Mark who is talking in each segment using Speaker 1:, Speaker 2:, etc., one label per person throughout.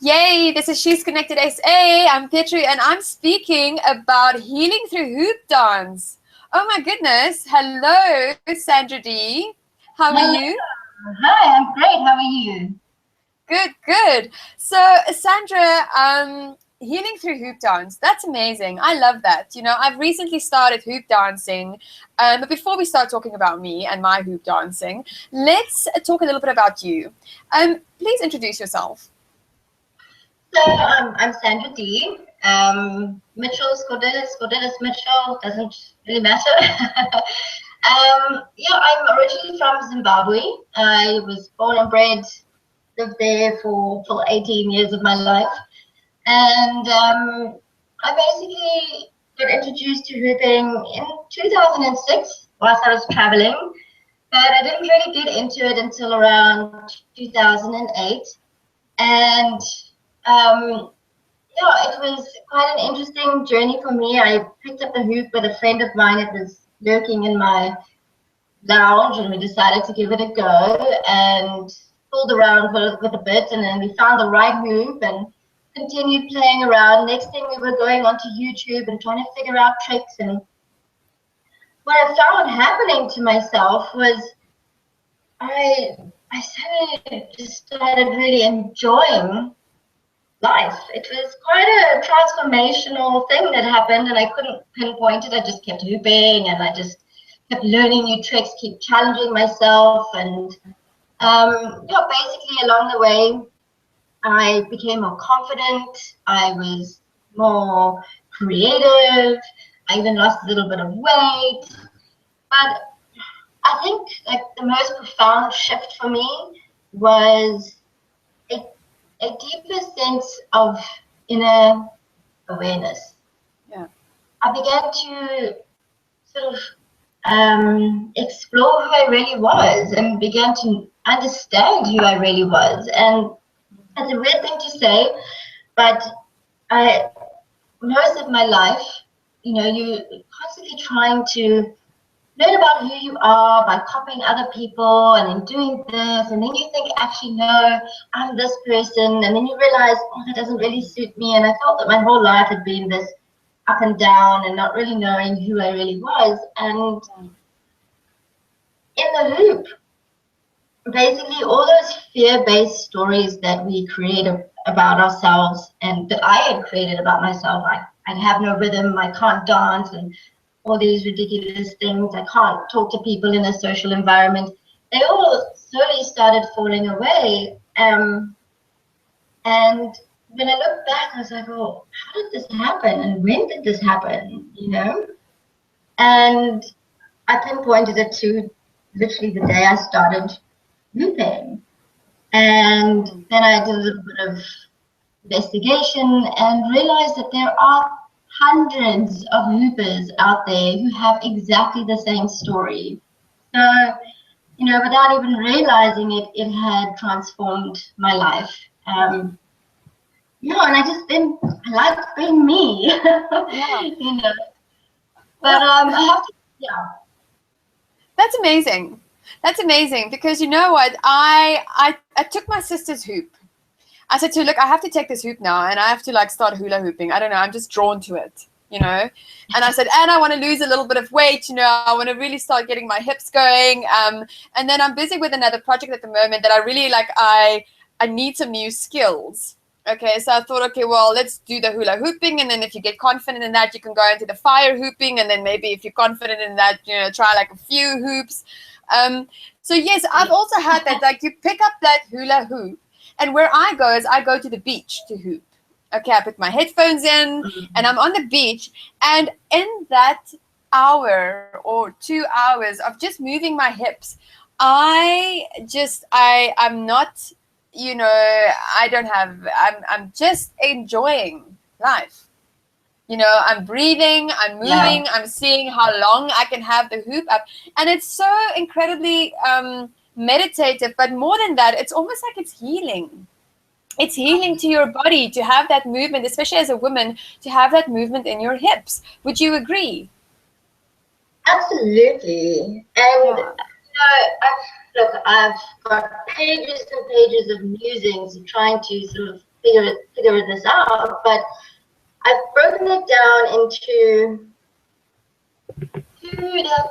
Speaker 1: Yay, this is She's Connected SA. I'm Petri and I'm speaking about healing through hoop dance. Oh my goodness. Hello, Sandra Dee. How are
Speaker 2: Hello.
Speaker 1: you?
Speaker 2: Hi, I'm great. How are you?
Speaker 1: Good, good. So, Sandra, healing through hoop dance. That's amazing. I love that. I've recently started hoop dancing. But before we start talking about me and my hoop dancing, let's talk a little bit about you. Please introduce yourself.
Speaker 2: I'm Sandra Dee. Mitchell, Scordelis Mitchell, doesn't really matter. Yeah, I'm originally from Zimbabwe. I was born and bred, lived there for 18 years of my life. And I basically got introduced to hooping in 2006 whilst I was traveling. But I didn't really get into it until around 2008. And yeah, it was quite an interesting journey for me. I picked up the hoop with a friend of mine. It was lurking in my lounge, and we decided to give it a go and fooled around with a bit, and then we found the right hoop and continued playing around. Next thing, we were going onto YouTube and trying to figure out tricks. And what I found happening to myself was I suddenly just started really enjoying life. It was quite a transformational thing that happened, and I couldn't pinpoint it. I just kept hooping, and I just kept learning new tricks, keep challenging myself, and basically along the way, I became more confident. I was more creative. I even lost a little bit of weight. But I think like the most profound shift for me was a, a deeper sense of inner awareness.
Speaker 1: Yeah.
Speaker 2: I began to sort of explore who I really was and began to understand who I really was. And it's a weird thing to say, but I most of my life, you're constantly trying to learn about who you are by copying other people and then doing this, and then you think, actually, no, I'm this person, and then you realize, oh, that doesn't really suit me. And I felt that my whole life had been this up and down and not really knowing who I really was. And in the hoop, basically all those fear-based stories that we create about ourselves and that I had created about myself, I have no rhythm, I can't dance, and all these ridiculous things, I can't talk to people in a social environment, they all slowly started falling away. And when I look back, I was like, oh, how did this happen? And when did this happen? And I pinpointed it to literally the day I started hooping. And then I did a little bit of investigation and realized that there are hundreds of hoopers out there who have exactly the same story. So, without even realizing it, it had transformed my life. And I like being me,
Speaker 1: Yeah.
Speaker 2: But
Speaker 1: Well,
Speaker 2: I have to, yeah.
Speaker 1: that's amazing. That's amazing because you know what? I took my sister's hoop. I said to her, look, I have to take this hoop now and I have to like start hula hooping. I don't know, I'm just drawn to it. And I said, and I want to lose a little bit of weight, I want to really start getting my hips going. And then I'm busy with another project at the moment that I really like, I need some new skills. Okay, so I thought, okay, well, let's do the hula hooping. And then if you get confident in that, you can go into the fire hooping. And then maybe if you're confident in that, try like a few hoops. So yes, I've also had that, like you pick up that hula hoop. And where I go is I go to the beach to hoop. Okay, I put my headphones in and I'm on the beach. And in that hour or 2 hours of just moving my hips, I'm not, I'm just enjoying life. I'm breathing, I'm
Speaker 2: Yeah.
Speaker 1: moving, I'm seeing how long I can have the hoop up. And it's so incredibly meditative, but more than that, it's almost like it's healing. It's healing to your body to have that movement, especially as a woman, to have that movement in your hips. Would you agree?
Speaker 2: Absolutely. And
Speaker 1: Yeah.
Speaker 2: I've got pages and pages of musings of trying to sort of figure this out, but I've broken it down into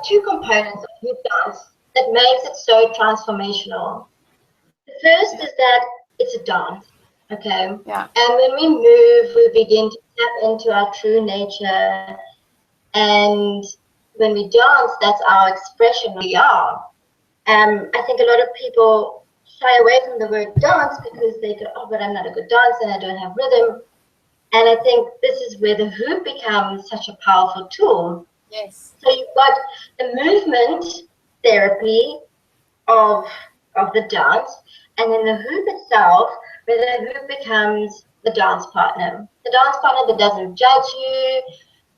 Speaker 2: two components of hoop dance that makes it so transformational. The first is that it's a dance, okay?
Speaker 1: Yeah.
Speaker 2: And when we move, we begin to tap into our true nature. And when we dance, that's our expression of who we are. I think a lot of people shy away from the word dance because they go, oh, but I'm not a good dancer and I don't have rhythm. And I think this is where the hoop becomes such a powerful tool.
Speaker 1: Yes.
Speaker 2: So you've got the movement therapy of the dance, and then the hoop itself, where the hoop becomes the dance partner. The dance partner that doesn't judge you,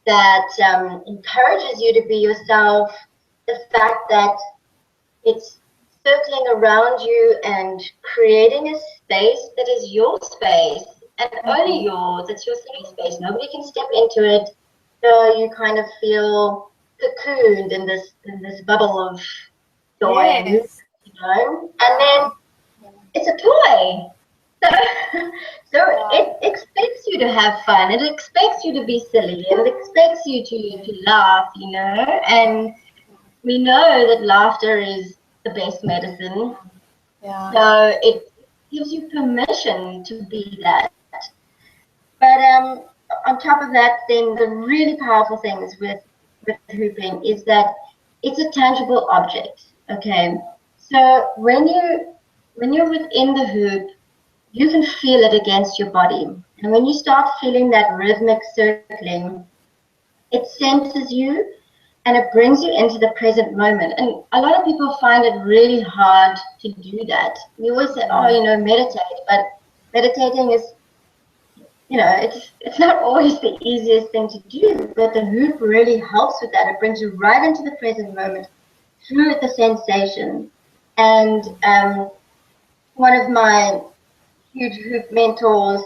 Speaker 2: that encourages you to be yourself. The fact that it's circling around you and creating a space that is your space and only yours. It's your safe space. Nobody can step into it. So you kind of feel cocooned in this bubble of joy and movement, you know. And then it's a toy. So it expects you to have fun. It expects you to be silly. It expects you to laugh, you know. And we know that laughter is the best medicine.
Speaker 1: Yeah.
Speaker 2: So it gives you permission to be that. But on top of that, then the really powerful things with hooping is that it's a tangible object. Okay, so when you're within the hoop, you can feel it against your body, and when you start feeling that rhythmic circling, it centers you and it brings you into the present moment. And a lot of people find it really hard to do that. We always say, oh, you know, meditate, but meditating is, you know, it's not always the easiest thing to do, but the hoop really helps with that. It brings you right into the present moment through the sensation. And one of my huge hoop mentors,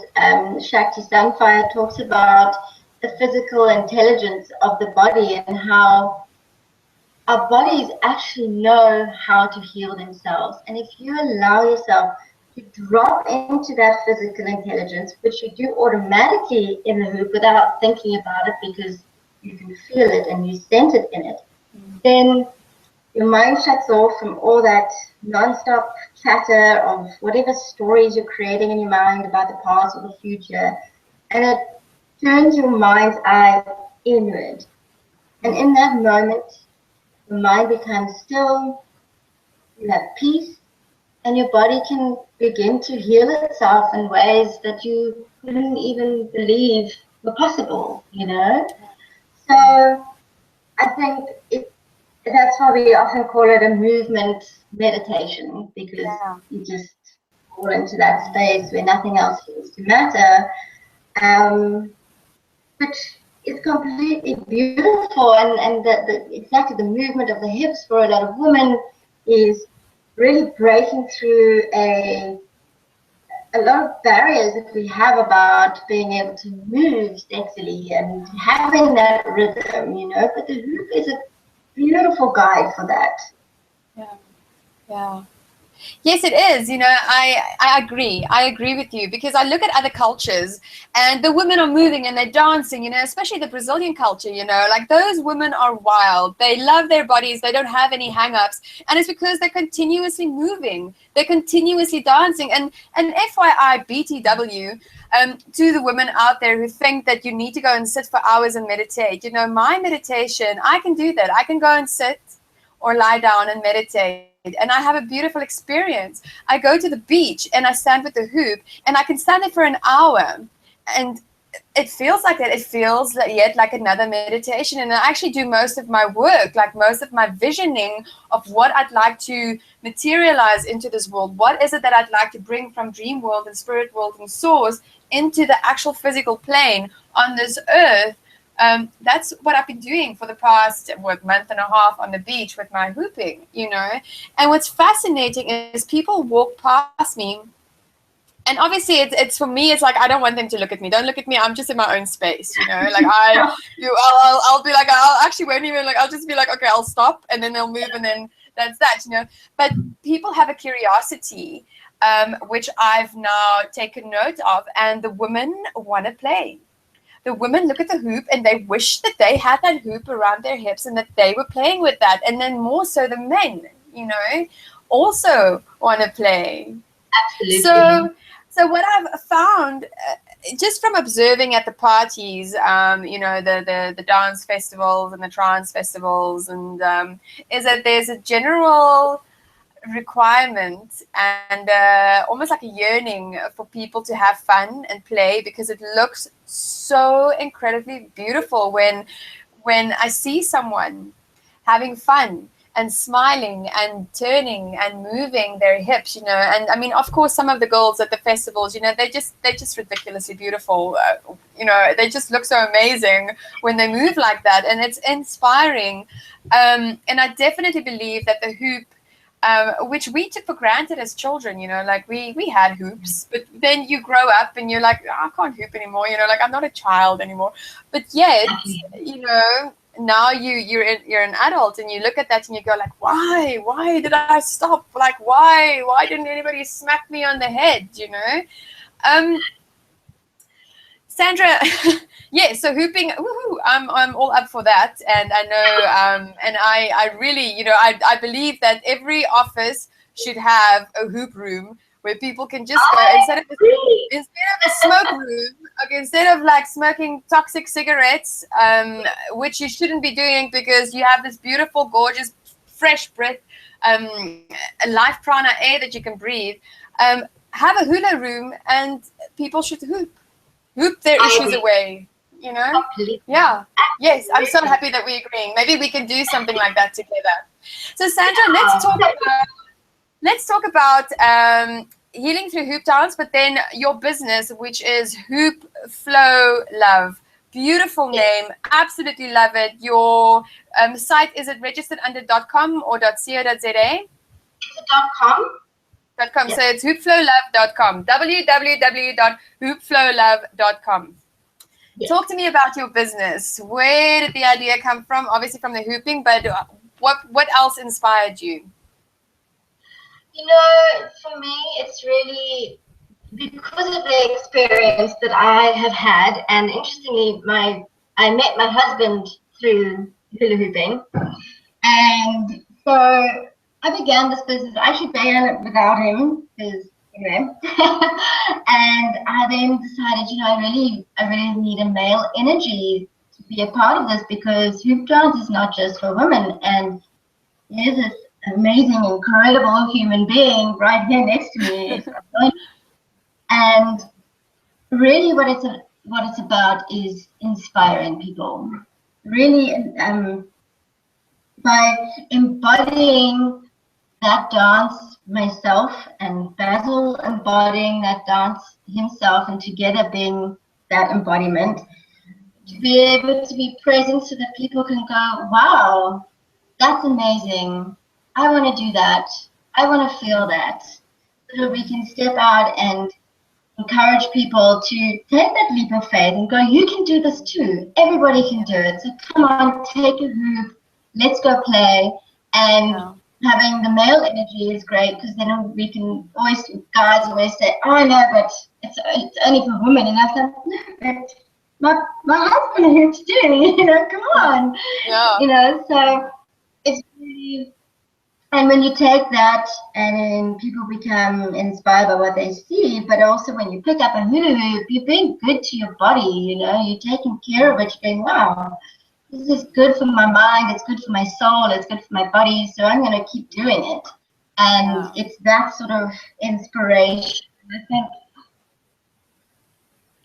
Speaker 2: Shakti Sunfire, talks about the physical intelligence of the body and how our bodies actually know how to heal themselves. And if you allow yourself to drop into that physical intelligence, which you do automatically in the hoop without thinking about it because you can feel it and you sense it in it, then your mind shuts off from all that non-stop chatter of whatever stories you're creating in your mind about the past or the future, and it turns your mind's eye inward. And in that moment, the mind becomes still, you have peace, and your body can begin to heal itself in ways that you couldn't even believe were possible, you know? So I think that's why we often call it a movement meditation, because you just fall into that space where nothing else seems to matter, which is completely beautiful. And exactly the movement of the hips for a lot of women is really breaking through a lot of barriers that we have about being able to move sexily and having that rhythm, you know. But the hoop is a beautiful guide for that.
Speaker 1: Yeah. Yes, it is. You know, I agree. I agree with you, because I look at other cultures and the women are moving and they're dancing, you know, especially the Brazilian culture, you know, like those women are wild. They love their bodies. They don't have any hang-ups. And it's because they're continuously moving. They're continuously dancing. And FYI, BTW, to the women out there who think that you need to go and sit for hours and meditate, you know, my meditation, I can do that. I can go and sit or lie down and meditate. And I have a beautiful experience. I go to the beach and I stand with the hoop and I can stand there for an hour. And it feels like that. It feels yet like another meditation. And I actually do most of my work, like most of my visioning of what I'd like to materialize into this world. What is it that I'd like to bring from dream world and spirit world and source into the actual physical plane on this earth? That's what I've been doing for the past month and a half on the beach with my hooping, you know. And what's fascinating is people walk past me, and obviously it's for me, it's like I don't want them to look at me. Don't look at me. I'm just in my own space, you know. Like I'll be like, I'll actually won't even like. I'll just be like, okay, I'll stop, and then they'll move, and then that's that, you know. But people have a curiosity which I've now taken note of, and the women want to play. The women look at the hoop and they wish that they had that hoop around their hips and that they were playing with that. And then more so the men, also want to play.
Speaker 2: Absolutely.
Speaker 1: So what I've found, just from observing at the parties, the dance festivals and the trance festivals, and is that there's a general requirement and almost like a yearning for people to have fun and play, because it looks so incredibly beautiful when I see someone having fun and smiling and turning and moving their hips, and I mean, of course, some of the girls at the festivals, they're just ridiculously beautiful. They just look so amazing when they move like that, and it's inspiring. And I definitely believe that the hoop, which we took for granted as children, like we had hoops, but then you grow up and you're like, I can't hoop anymore, like I'm not a child anymore. But yet, now you're an adult and you look at that and you go like, why did I stop? Like, why didn't anybody smack me on the head? Sandra, yeah, so hooping, woohoo, I'm all up for that. And I know, and I really, I believe that every office should have a hoop room where people can just go, instead of a smoke room, okay, instead of like smoking toxic cigarettes, which you shouldn't be doing, because you have this beautiful, gorgeous, fresh breath, life prana air that you can breathe. Have a hula room and people should hoop their issues away,
Speaker 2: Absolutely.
Speaker 1: Yeah. Yes, I'm so happy that we're agreeing. Maybe we can do something like that together. So Sandra, let's talk about healing through hoop dance, but then your business, which is Hoop Flow Love. Beautiful name, absolutely love it. Your site, is it registered under .com or .co.za?
Speaker 2: .com.
Speaker 1: .com. Yes. So it's hoopflowlove.com. www.hoopflowlove.com. Yes. Talk to me about your business. Where did the idea come from? Obviously from the hooping, but what else inspired you?
Speaker 2: For me, it's really because of the experience that I have had, and interestingly, I met my husband through hula hooping, and so I began this business. I actually began it without him, because and I then decided, I really need a male energy to be a part of this, because hoop dance is not just for women, and there's this amazing, incredible human being right here next to me. And really what it's about is inspiring people. Really, by embodying that dance myself, and Basil embodying that dance himself, and together being that embodiment, to be able to be present so that people can go, wow, that's amazing. I want to do that. I want to feel that. So that we can step out and encourage people to take that leap of faith and go, you can do this too. Everybody can do it. So come on, take a hoop. Let's go play. And having the male energy is great, because then we can always, guys always say, oh no, but it's only for women. And I said, no, but my husband here to do, come on.
Speaker 1: Yeah.
Speaker 2: So it's really, and when you take that and then people become inspired by what they see, but also when you pick up a hula hoop, you're being good to your body, you're taking care of it, you're going, wow, this is good for my mind, it's good for my soul, it's good for my body, so I'm going to keep doing it. And it's that sort of inspiration. I think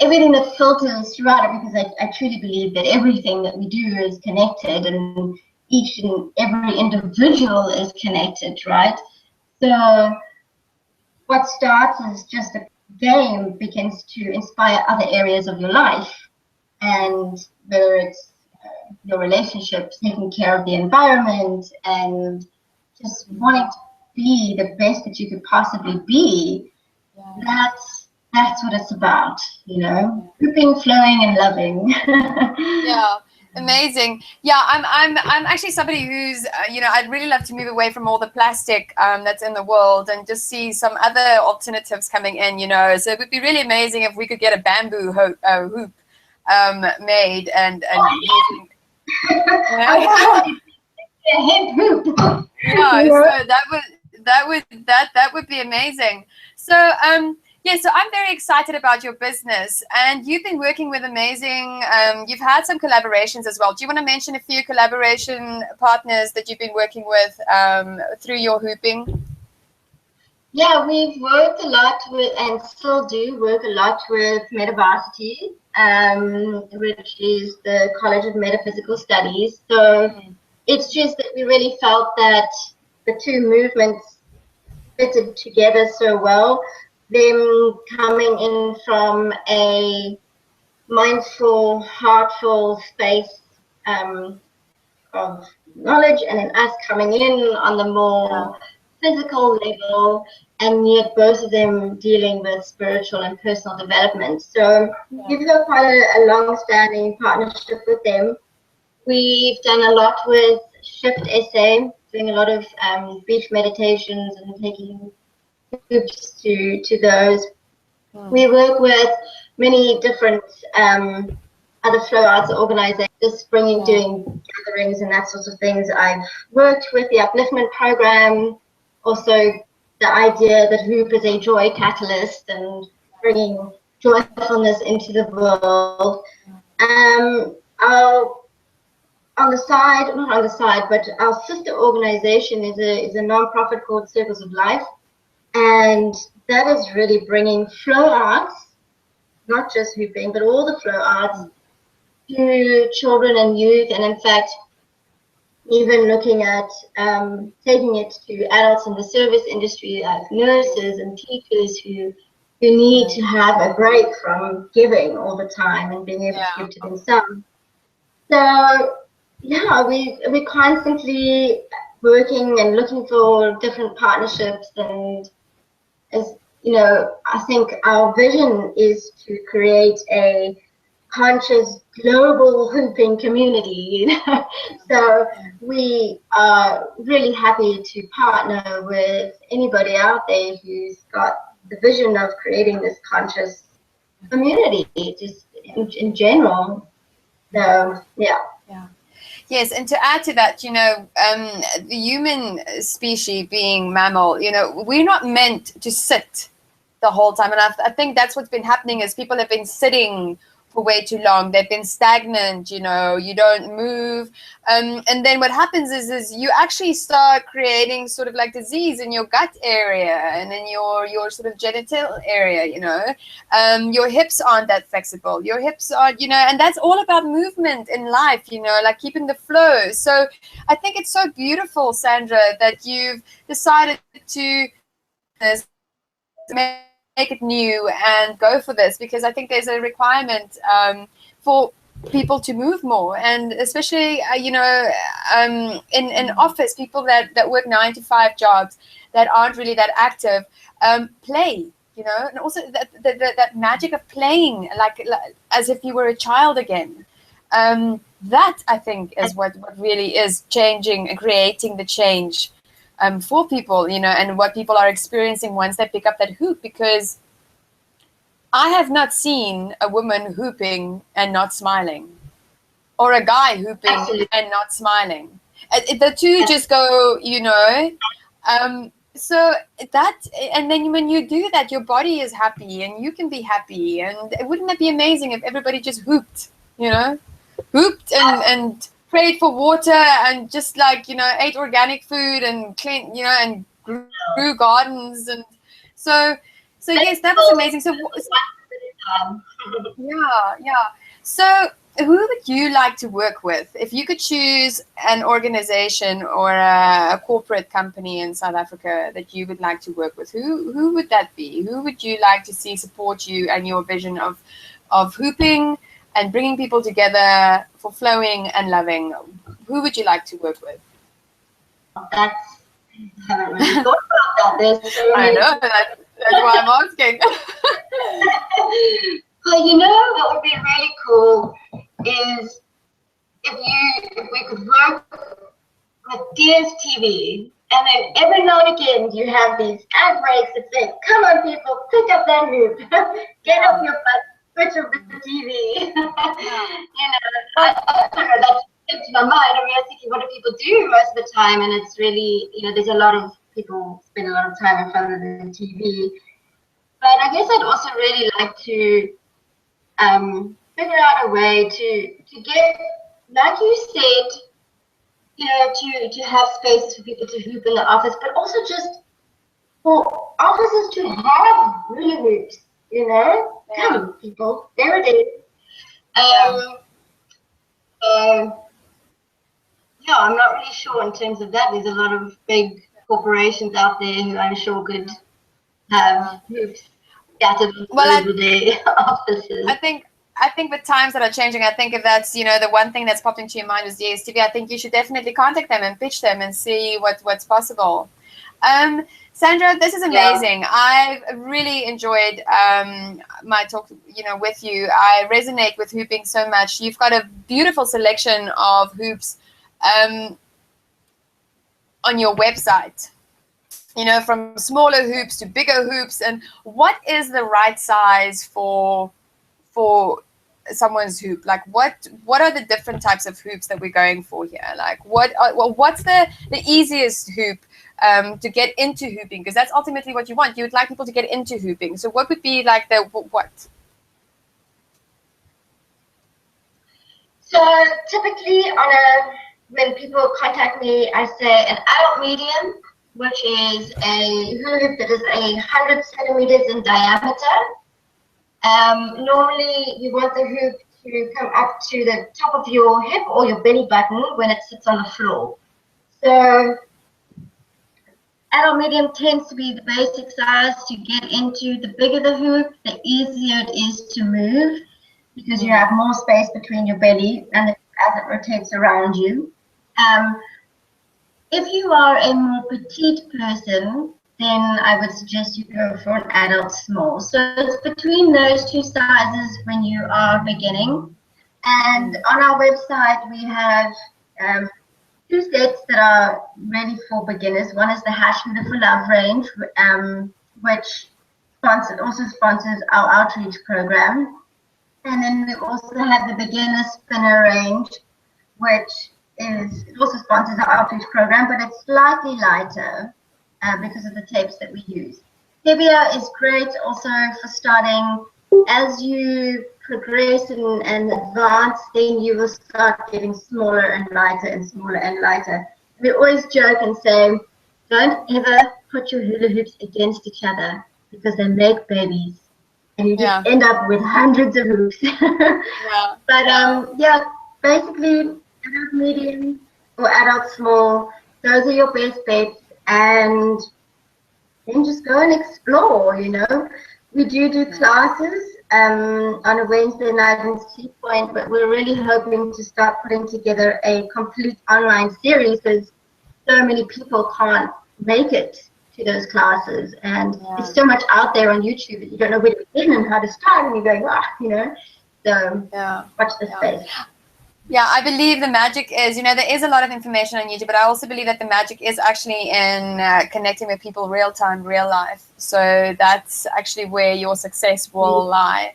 Speaker 2: everything that filters throughout it, because I truly believe that everything that we do is connected, and each and every individual is connected, right? So what starts as just a game begins to inspire other areas of your life, and whether it's your relationships, taking care of the environment, and just wanting to be the best that you could possibly be, that's what it's about, hooping, flowing, and loving.
Speaker 1: Yeah. Amazing. Yeah, I'm actually somebody who's I'd really love to move away from all the plastic that's in the world and just see some other alternatives coming in. So it would be really amazing if we could get a bamboo hoop made and using.
Speaker 2: A hip hoop.
Speaker 1: Yeah, so that would be amazing. So yeah, so I'm very excited about your business, and you've been working with amazing. You've had some collaborations as well. Do you want to mention a few collaboration partners that you've been working with through your hooping?
Speaker 2: Yeah, we've worked a lot with, and still do work a lot with Metavarsity, which is the College of Metaphysical Studies. So it's just that we really felt that the two movements fitted together so well. Them coming in from a mindful, heartful space of knowledge, and then us coming in on the more physical level, and yet both of them dealing with spiritual and personal development. So we've got quite a long-standing partnership with them. We've done a lot with Shift SA, doing a lot of brief meditations and taking groups to those. We work with many different other flow arts organizations, just doing gatherings and that sort of things. I've worked with the upliftment program, also the idea that hoop is a joy catalyst and bringing joyfulness into the world. On the side, not on the side, but our sister organization is a non-profit called Circles of Life, and that is really bringing flow arts, not just hooping, but all the flow arts to children and youth, and in fact, even looking at taking it to adults in the service industry, like nurses and teachers who need to have a break from giving all the time and being able to give to themselves. So yeah, we're constantly working and looking for different partnerships, and as you know, I think our vision is to create a conscious global hooping community, So we are really happy to partner with anybody out there who's got the vision of creating this conscious community, just in general. So yeah.
Speaker 1: Yes, and to add to that, the human species being mammal, we're not meant to sit the whole time. And I think that's what's been happening is people have been sitting for way too long. They've been stagnant, you don't move. And then what happens is you actually start creating sort of like disease in your gut area and in your sort of genital area, your hips aren't that flexible. Your hips are, and that's all about movement in life, like keeping the flow. So I think it's so beautiful, Sandra, that you've decided to make it new and go for this, because I think there's a requirement for people to move more, and especially in office, people that work 9-to-5 jobs that aren't really that active, play, and also that magic of playing like as if you were a child again. That I think is what really is changing and creating the change for people, and what people are experiencing once they pick up that hoop, because I have not seen a woman hooping and not smiling, or a guy hooping and not smiling. The two just go, so that, and then when you do that, your body is happy and you can be happy. And wouldn't that be amazing if everybody just hooped, hooped and prayed for water and just ate organic food and clean, and grew gardens. And so yes, that was amazing. So yeah. So who would you like to work with if you could choose an organization or a corporate company in South Africa that you would like to work with? Who would that be? Who would you like to see support you and your vision of hooping and bringing people together for flowing and loving? Who would you like to work with?
Speaker 2: I haven't really thought about that.
Speaker 1: I know, that's why I'm asking.
Speaker 2: Well, what would be really cool is if breaks, it's like, come on, people, pick up that hoop. Get off your butt, switch off the TV. You know, I don't know, that came to my mind. I mean, I was thinking, what do people do most of the time? And it's really, you know, there's a lot of people spend a lot of time in front of the TV. But I guess I'd also really like to figure out a way to get, like you said, you know, to have spaces for people to hoop in the office, but also just for offices to have hula hoops, you know?
Speaker 1: Yeah.
Speaker 2: Come, people, there it is. Yeah, I'm not really sure in terms of that. There's a lot of big corporations out there who I'm sure could have hoops scattered all over their offices.
Speaker 1: I think with times that are changing, I think if that's, you know, the one thing that's popped into your mind was Dstv, I think you should definitely contact them and pitch them and see what's possible. Sandra, this is amazing. Yeah. I've really enjoyed my talk, you know, with you. I resonate with hooping so much. You've got a beautiful selection of hoops on your website. You know, from smaller hoops to bigger hoops, and what is the right size for someone's hoop? Like, what are the different types of hoops that we're going for here? Like, what's the easiest hoop to get into hooping? Because that's ultimately what you want. You would like people to get into hooping. So what would be like the what?
Speaker 2: So typically when people contact me, I say an adult medium, which is a hula hoop that is 100 centimeters in diameter. Normally, you want the hoop to come up to the top of your hip or your belly button when it sits on the floor. So adult medium tends to be the basic size to get into. The bigger the hoop, the easier it is to move because you have more space between your belly and as it rotates around you. If you are a more petite person, then I would suggest you go for an adult small. So it's between those two sizes when you are beginning. And on our website, we have two sets that are ready for beginners. One is the Hash Hula for Love range, which also sponsors our outreach program. And then we also have the beginner spinner range, which also sponsors our outreach program, but it's slightly lighter because of the tapes that we use. Heavier is great also for starting. As you progress and advance, then you will start getting smaller and lighter and smaller and lighter. We always joke and say, don't ever put your hula hoops against each other because they make babies and you just end up with hundreds of hoops. But basically, adult medium or adult small, those are your best bets, and then just go and explore, you know. We do classes on a Wednesday night in Sea Point, but we're really hoping to start putting together a complete online series because so many people can't make it to those classes, and there's so much out there on YouTube that you don't know where to begin and how to start, and you're going, you know. So watch the space.
Speaker 1: Yeah, I believe the magic is, you know, there is a lot of information on YouTube, but I also believe that the magic is actually in connecting with people real time, real life. So that's actually where your success will lie.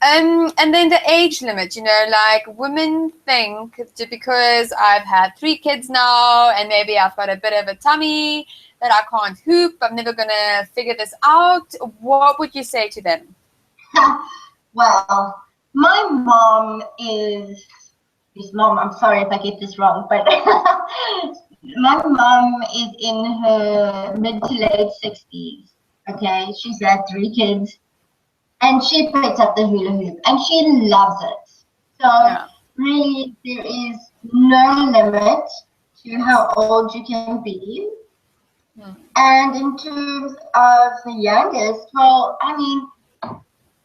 Speaker 1: And then the age limit, you know, like women think because I've had 3 kids now and maybe I've got a bit of a tummy that I can't hoop, I'm never going to figure this out. What would you say to them?
Speaker 2: Well, my mom is... His mom, I'm sorry if I get this wrong, but my mom is in her mid to late 60s, okay? She's had 3 kids, and she picked up the hula hoop, and she loves it. So really, there is no limit to how old you can be. And in terms of the youngest, well, I mean,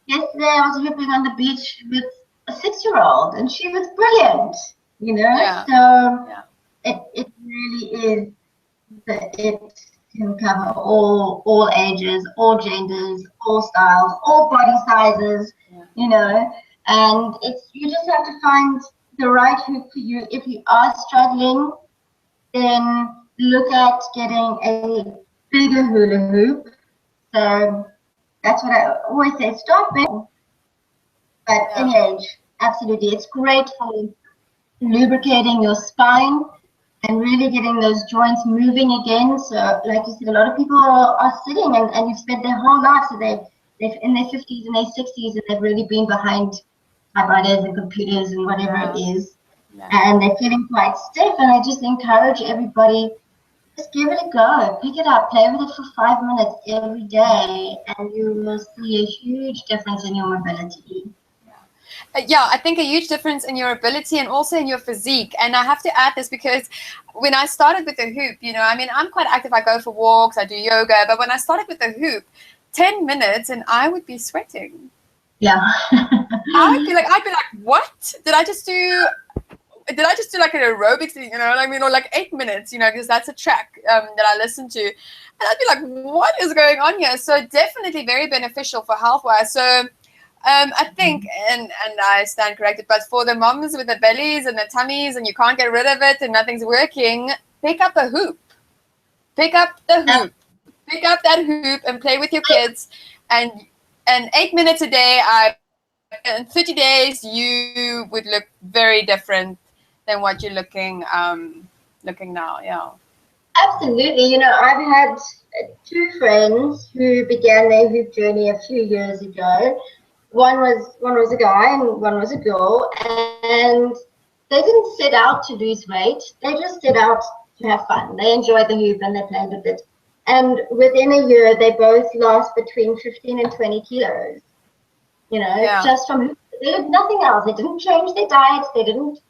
Speaker 2: yesterday I was hooping on the beach with a 6-year-old, and she was brilliant, you know. So it really is that it can cover all ages, all genders, all styles, all body sizes, you know. And you just have to find the right hoop for you. If you are struggling, then look at getting a bigger hula hoop So that's what I always say, start big, but any age, absolutely. It's great for lubricating your spine and really getting those joints moving again. So like you said, a lot of people are sitting and you've spent their whole life, so they've in their 50s and their 60s, and they've really been behind typewriters and computers and whatever it is. And they're feeling quite stiff, and I just encourage everybody, just give it a go. Pick it up, play with it for 5 minutes every day, and you will see a huge difference in your mobility.
Speaker 1: Yeah, I think a huge difference in your ability and also in your physique. And I have to add this because when I started with the hoop, you know, I mean, I'm quite active. I go for walks, I do yoga. But when I started with the hoop, 10 minutes and I would be sweating.
Speaker 2: Yeah.
Speaker 1: I'd be like, what? Did I just do like an aerobics, you know, I mean, or like 8 minutes, you know, because that's a track that I listen to. And I'd be like, what is going on here? So definitely very beneficial for health-wise. So I think, and I stand corrected, but for the moms with the bellies and the tummies and you can't get rid of it and nothing's working, pick up a hoop. Pick up the hoop. Pick up that hoop and play with your kids. And 8 minutes a day, in 30 days, you would look very different than what you're looking now. Yeah.
Speaker 2: Absolutely. You know, I've had 2 friends who began their hoop journey a few years ago. One was a guy and one was a girl, and they didn't set out to lose weight. They just set out to have fun. They enjoyed the hoop and they played with it. And within a year, they both lost between 15 and 20 kilos. You know, just from hoop. They did nothing else. They didn't change their diets. They didn't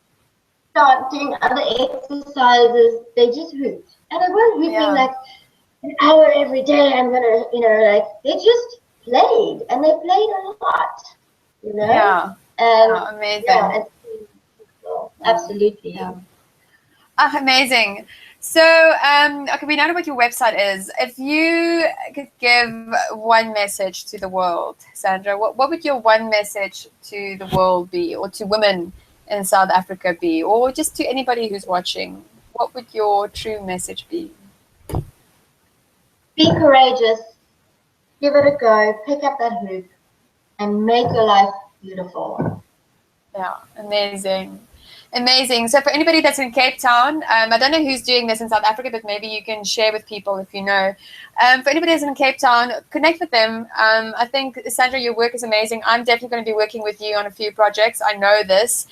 Speaker 2: start doing other exercises. They just hooped. And they weren't hooping like an hour every day. I'm gonna, you know, like they just played, and they played a lot, you know.
Speaker 1: Yeah.
Speaker 2: And
Speaker 1: amazing.
Speaker 2: Yeah, absolutely.
Speaker 1: Yeah. Amazing. So, okay, we know what your website is. If you could give one message to the world, Sandra, what would your one message to the world be, or to women in South Africa be, or just to anybody who's watching? What would your true message be?
Speaker 2: Be courageous. Give it a go. Pick up that hoop and make your life beautiful.
Speaker 1: Yeah, amazing. Amazing. So for anybody that's in Cape Town, I don't know who's doing this in South Africa, but maybe you can share with people if you know. For anybody that's in Cape Town, connect with them. I think, Sandra, your work is amazing. I'm definitely going to be working with you on a few projects. I know this.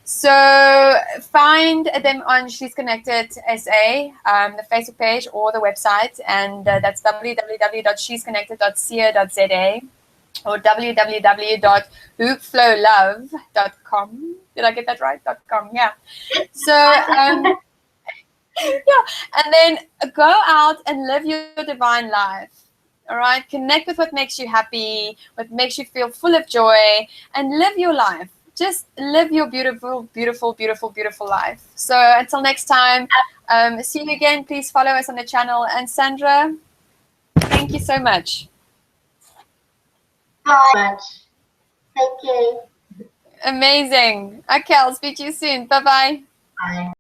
Speaker 1: So find them on She's Connected SA, the Facebook page or the website, and that's www.shesconnected.co.za. or www.hoopflowlove.com. Did I get that right? .com, yeah. So, yeah, and then go out and live your divine life. All right, connect with what makes you happy, what makes you feel full of joy, and live your life. Just live your beautiful, beautiful, beautiful, beautiful life. So until next time, see you again. Please follow us on the channel. And Sandra, thank you so much.
Speaker 2: Much. Take care.
Speaker 1: Amazing. Okay, I'll speak to you soon. Bye-bye.
Speaker 2: Bye.